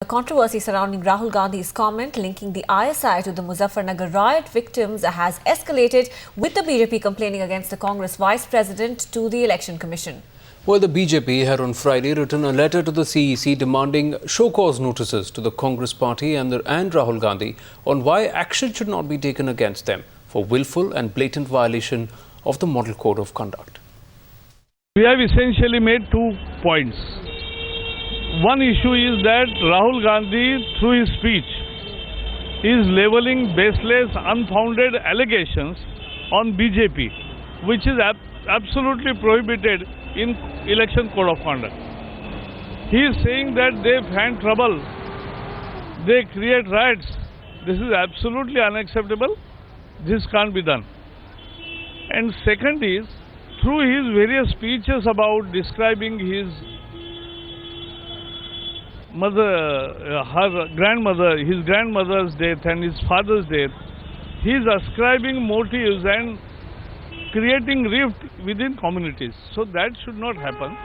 Controversy surrounding Rahul Gandhi's comment linking the ISI to the Muzaffarnagar riot victims has escalated, with the BJP complaining against the Congress Vice President to the Election Commission. Well, the BJP had on Friday written a letter to the CEC demanding show-cause notices to the Congress party and Rahul Gandhi on why action should not be taken against them for willful and blatant violation of the Model Code of Conduct. We have essentially made 2 points. One issue is that Rahul Gandhi, through his speech, is levelling baseless, unfounded allegations on BJP, which is absolutely prohibited in Election Code of Conduct. He is saying that they find trouble, they create riots. This is absolutely unacceptable. This can't be done. And second is, through his various speeches about describing his mother, his grandmother's death and his father's death, he is ascribing motives and creating rift within communities. So that should not happen.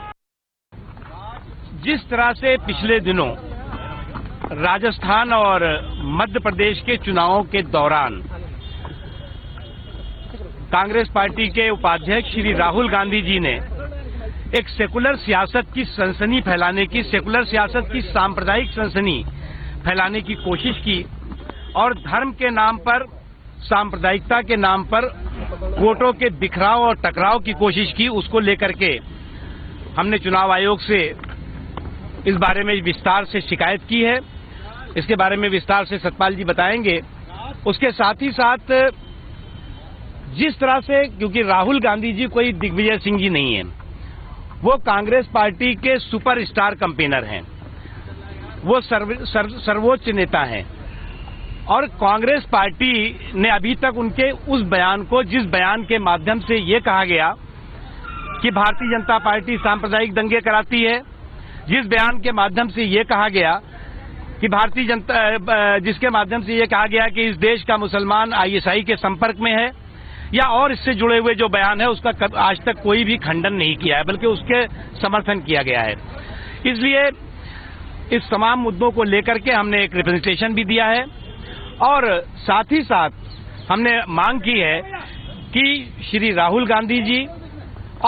जिस तरह से पिछले दिनों राजस्थान और मध्य प्रदेश के चुनावों के दौरान कांग्रेस पार्टी के उपाध्यक्ष श्री राहुल गांधी जी ने एक सेकुलर सियासत की सनसनी फैलाने की, सेकुलर सियासत की सांप्रदायिक सनसनी फैलाने की कोशिश की और धर्म के नाम पर, सांप्रदायिकता के नाम पर वोटों के बिखराव और टकराव की कोशिश की, उसको लेकर के हमने चुनाव आयोग से इस बारे में विस्तार से शिकायत की है। इसके बारे में विस्तार से सतपाल जी बताएंगे। उसके साथ ही साथ जिस तरह से, क्योंकि राहुल गांधी जी कोई दिग्विजय सिंह जी नहीं है, वो कांग्रेस पार्टी के सुपरस्टार कैंपेनर हैं, वो सर्वोच्च नेता हैं और कांग्रेस पार्टी ने अभी तक उनके उस बयान को, जिस बयान के माध्यम से ये कहा गया कि भारतीय जनता पार्टी सांप्रदायिक दंगे कराती है, जिस बयान के माध्यम से ये कहा गया कि जिसके माध्यम से ये कहा गया कि इस देश का मुसलमान आईएसआई के संपर्क में है, या और इससे जुड़े हुए जो बयान है उसका आज तक कोई भी खंडन नहीं किया है, बल्कि उसके समर्थन किया गया है। इसलिए इस तमाम मुद्दों को लेकर के हमने एक रिप्रेजेंटेशन भी दिया है और साथ ही साथ हमने मांग की है कि श्री राहुल गांधी जी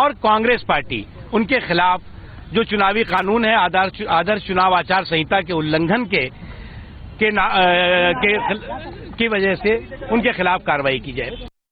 और कांग्रेस पार्टी, उनके खिलाफ जो चुनावी कानून है, आदर्श चुनाव आचार संहिता के उल्लंघन की वजह से उनके खिलाफ कार्रवाई की जाए।